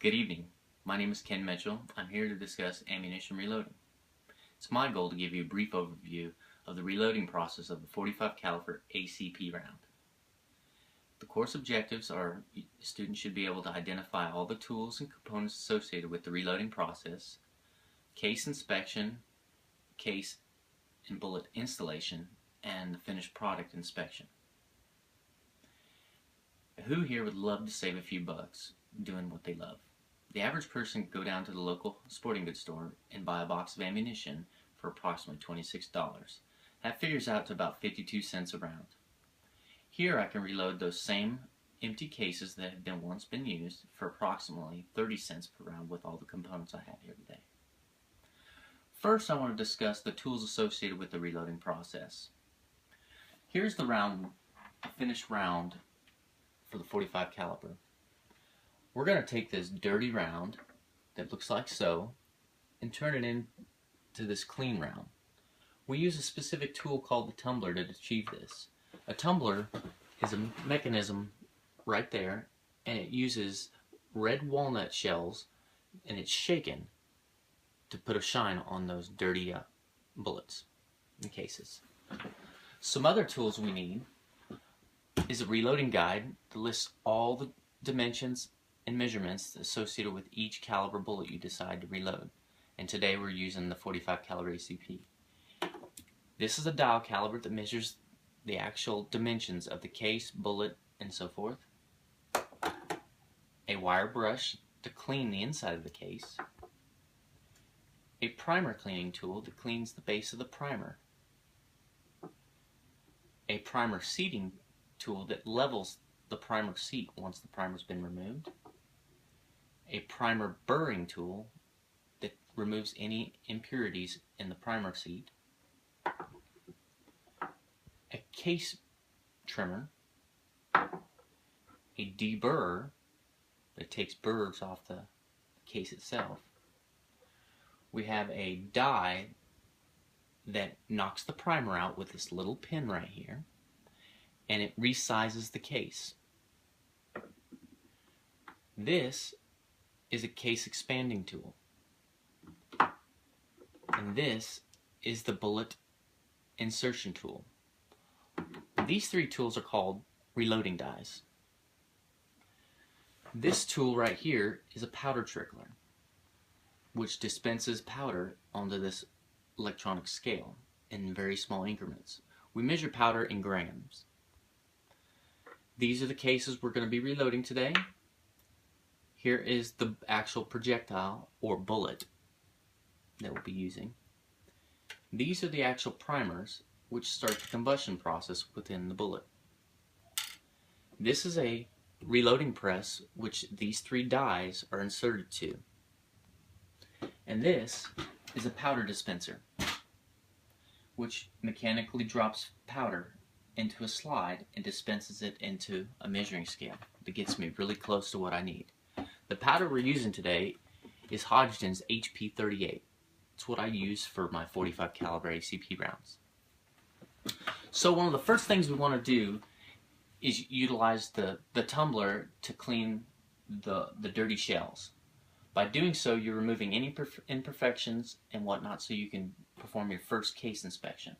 Good evening. My name is Ken Mitchell. I'm here to discuss ammunition reloading. It's my goal to give you a brief overview of the reloading process of the .45 caliber ACP round. The course objectives are students should be able to identify all the tools and components associated with the reloading process, case inspection, case and bullet installation, and the finished product inspection. Who here would love to save a few bucks doing what they love? The average person could go down to the local sporting goods store and buy a box of ammunition for approximately $26. That figures out to about 52 cents a round. Here I can reload those same empty cases that have once been used for approximately 30 cents per round with all the components I have here today. First, I want to discuss the tools associated with the reloading process. Here's the finished round for the .45 caliber. We're going to take this dirty round that looks like so and turn it into this clean round. We use a specific tool called the tumbler to achieve this. A tumbler is a mechanism right there, and it uses red walnut shells, and it's shaken to put a shine on those dirty bullets and cases. Some other tools we need is a reloading guide that lists all the dimensions and measurements associated with each caliber bullet you decide to reload. And today we're using the .45 caliber ACP. This is a dial caliber that measures the actual dimensions of the case, bullet, and so forth. A wire brush to clean the inside of the case. A primer cleaning tool that cleans the base of the primer. A primer seating tool that levels the primer seat once the primer's been removed. A primer burring tool that removes any impurities in the primer seat. A case trimmer. A deburrer that takes burrs off the case itself. We have a die that knocks the primer out with this little pin right here, and it resizes the case. This is a case expanding tool, and this is the bullet insertion tool. These three tools are called reloading dies. This tool right here is a powder trickler, which dispenses powder onto this electronic scale in very small increments. We measure powder in grams. These are the cases we're going to be reloading today. Here is the actual projectile or bullet that we'll be using. These are the actual primers which start the combustion process within the bullet. This is a reloading press which these three dies are inserted to. And this is a powder dispenser which mechanically drops powder into a slide and dispenses it into a measuring scale that gets me really close to what I need. The powder we're using today is Hodgdon's HP38. It's what I use for my .45 caliber ACP rounds. So one of the first things we want to do is utilize the tumbler to clean the dirty shells. By doing so, you're removing any imperfections and whatnot so you can perform your first case inspection.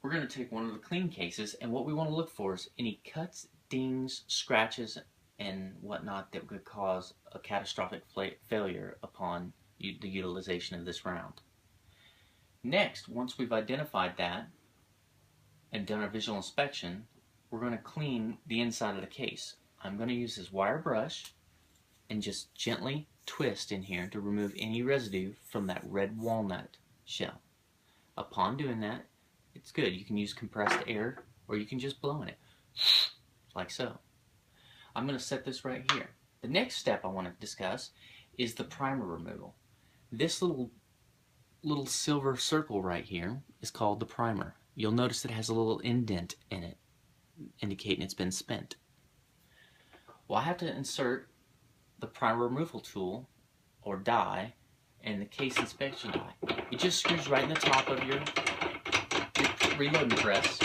We're going to take one of the clean cases, and what we want to look for is any cuts, dings, scratches, and whatnot that could cause a catastrophic failure upon the utilization of this round. Next, once we've identified that and done our visual inspection, we're going to clean the inside of the case. I'm going to use this wire brush and just gently twist in here to remove any residue from that red walnut shell. Upon doing that, it's good. You can use compressed air or you can just blow in it, like so. I'm going to set this right here. The next step I want to discuss is the primer removal. This little silver circle right here is called the primer. You'll notice it has a little indent in it, indicating it's been spent. Well, I have to insert the primer removal tool, or die, and the case inspection die. It just screws right in the top of your reloading press.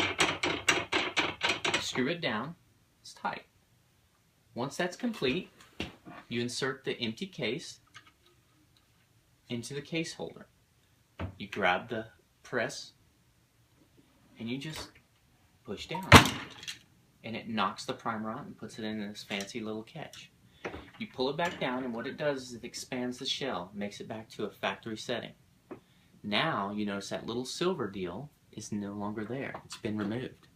Screw it down. It's tight. Once that's complete, You insert the empty case into the case holder. You grab the press and you just push down. And it knocks the primer out and puts it in this fancy little catch. You pull it back down, and what it does is it expands the shell, makes it back to a factory setting. Now you notice that little silver deal is no longer there. It's been removed.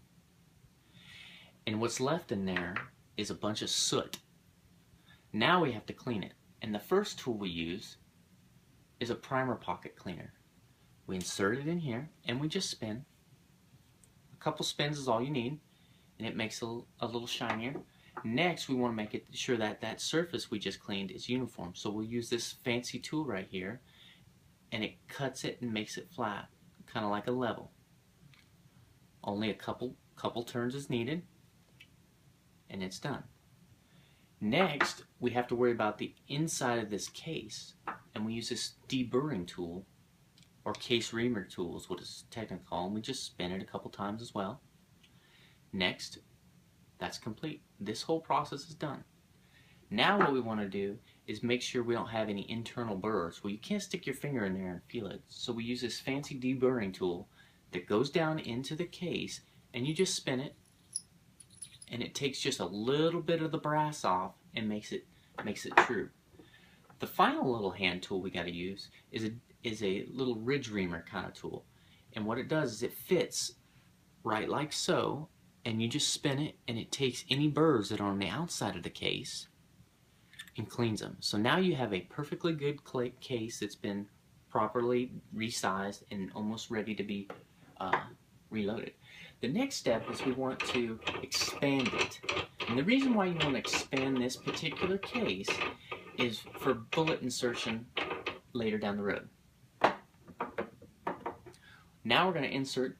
And what's left in there is a bunch of soot. Now we have to clean it. And the first tool we use is a primer pocket cleaner. We insert it in here and we just spin. A couple spins is all you need, and it makes it a little shinier. Next, we want to make it sure that that surface we just cleaned is uniform. So we'll use this fancy tool right here, and it cuts it and makes it flat, kind of like a level. Only a couple turns is needed, and it's done. Next, we have to worry about the inside of this case, and we use this deburring tool, or case reamer tool is what it's technically called, and we just spin it a couple times as well. Next, that's complete. This whole process is done. Now what we want to do is make sure we don't have any internal burrs. Well, you can't stick your finger in there and feel it. So we use this fancy deburring tool that goes down into the case, and you just spin it, and it takes just a little bit of the brass off and makes it true. The final little hand tool we got to use is a little ridge reamer kind of tool. And what it does is it fits right like so, and you just spin it, and it takes any burrs that are on the outside of the case and cleans them. So now you have a perfectly good case that's been properly resized and almost ready to be reloaded. The next step is we want to expand it. And the reason why you want to expand this particular case is for bullet insertion later down the road. Now we're going to insert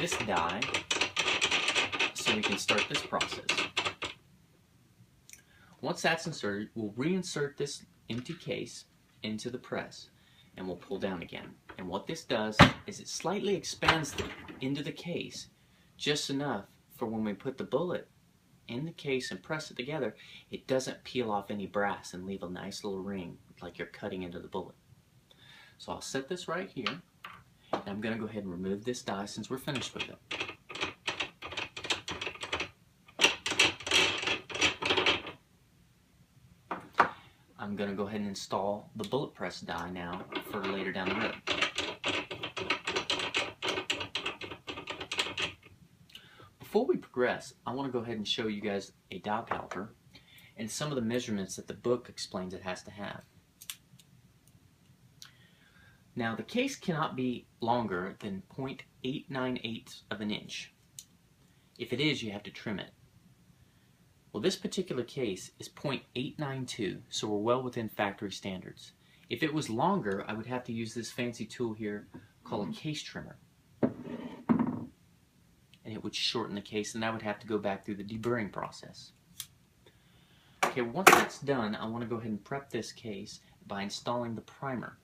this die so we can start this process. Once that's inserted, we'll reinsert this empty case into the press, and we'll pull down again. And what this does is it slightly expands into the case just enough for when we put the bullet in the case and press it together, it doesn't peel off any brass and leave a nice little ring like you're cutting into the bullet. So I'll set this right here, and I'm going to go ahead and remove this die since we're finished with it. I'm going to go ahead and install the bullet press die now for later down the road. Before we progress, I want to go ahead and show you guys a die caliper and some of the measurements that the book explains it has to have. Now, the case cannot be longer than 0.898 of an inch. If it is, you have to trim it. Well, this particular case is 0.892, so we're well within factory standards. If it was longer, I would have to use this fancy tool here called a case trimmer. And it would shorten the case, and I would have to go back through the deburring process. Okay, once that's done, I want to go ahead and prep this case by installing the primer.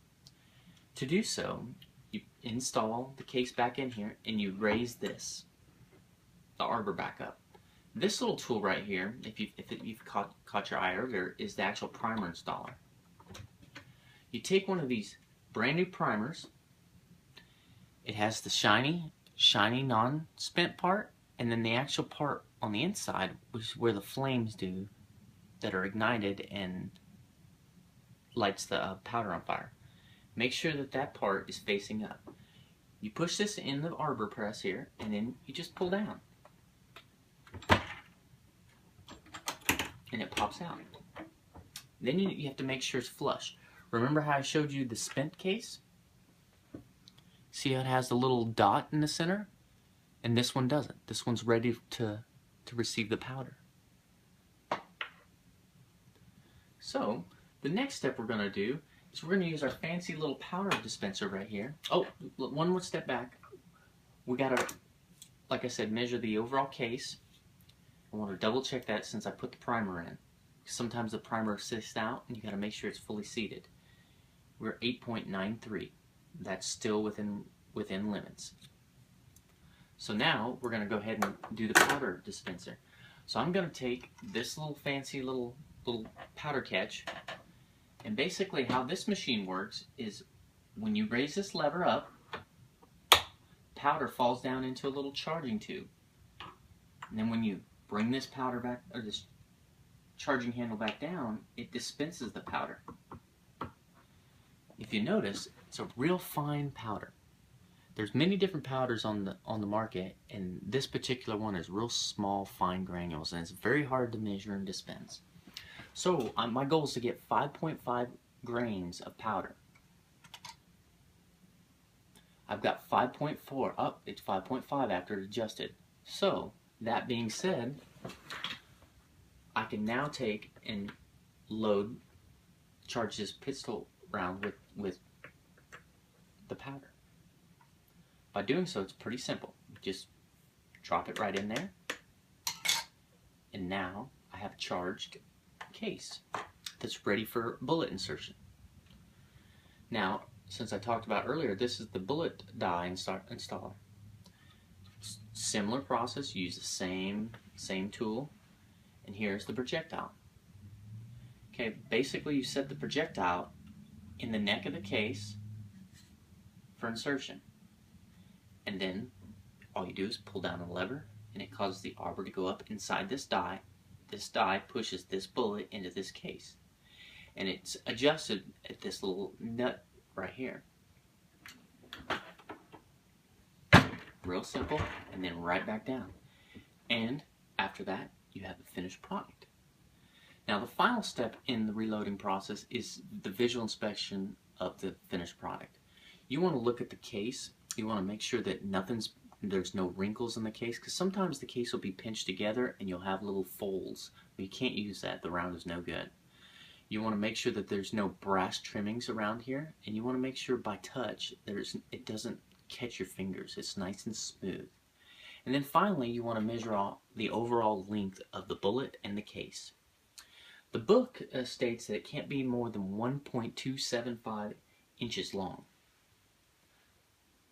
To do so, you install the case back in here, and you raise the arbor back up. This little tool right here, if you've caught your eye earlier, is the actual primer installer. You take one of these brand new primers. It has the shiny non-spent part, and then the actual part on the inside, which is where the flames do that are ignited and lights the powder on fire. Make sure that that part is facing up. You push this in the arbor press here, and then you just pull down. And it pops out. Then you have to make sure it's flush. Remember how I showed you the spent case? See how it has the little dot in the center? And this one doesn't. This one's ready to receive the powder. So, the next step we're going to do is we're going to use our fancy little powder dispenser right here. Oh, one more step back. We got to, like I said, measure the overall case. I want to double check that since I put the primer in. Sometimes the primer sits out and you got to make sure it's fully seated. We're 8.93. That's still within limits. So now we're going to go ahead and do the powder dispenser. So I'm going to take this little fancy little powder catch, and basically how this machine works is when you raise this lever up, powder falls down into a little charging tube. And then when you bring this powder back, or this charging handle back down, it dispenses the powder. If you notice, it's a real fine powder. There's many different powders on the market, and this particular one is real small, fine granules, and it's very hard to measure and dispense. So my goal is to get 5.5 grains of powder. I've got 5.4 up. It's 5.5 after it adjusted. So that being said, I can now take and charge this pistol round with the powder. By doing so, it's pretty simple. Just drop it right in there, and now I have a charged case that's ready for bullet insertion. Now, since I talked about earlier, this is the bullet die installer. Similar process, use the same tool, and here's the projectile. Okay, basically you set the projectile in the neck of the case for insertion. And then all you do is pull down the lever, and it causes the arbor to go up inside this die. This die pushes this bullet into this case, and it's adjusted at this little nut right here. Real simple, and then right back down. And after that, you have the finished product. Now the final step in the reloading process is the visual inspection of the finished product. You want to look at the case. You want to make sure that there's no wrinkles in the case, because sometimes the case will be pinched together and you'll have little folds. But you can't use that. The round is no good. You want to make sure that there's no brass trimmings around here, and you want to make sure by touch it doesn't catch your fingers. It's nice and smooth. And then finally, you want to measure the overall length of the bullet and the case. The book states that it can't be more than 1.275 inches long.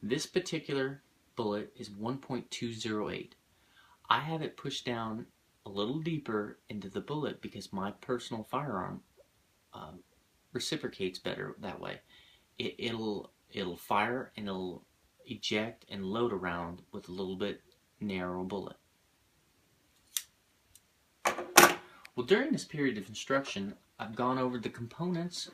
This particular bullet is 1.208. I have it pushed down a little deeper into the bullet because my personal firearm reciprocates better that way. It'll fire and it'll eject and load around with a little bit narrow bullet. Well, during this period of instruction, I've gone over the components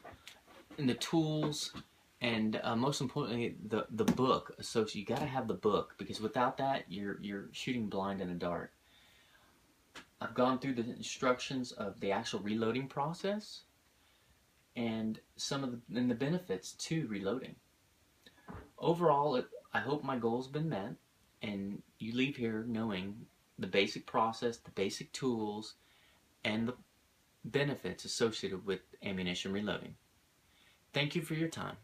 and the tools, and most importantly, the book. So you got to have the book, because without that, you're shooting blind in the dark. I've gone through the instructions of the actual reloading process and the benefits to reloading. Overall, I hope my goal's been met, and you leave here knowing the basic process, the basic tools, and the benefits associated with ammunition reloading. Thank you for your time.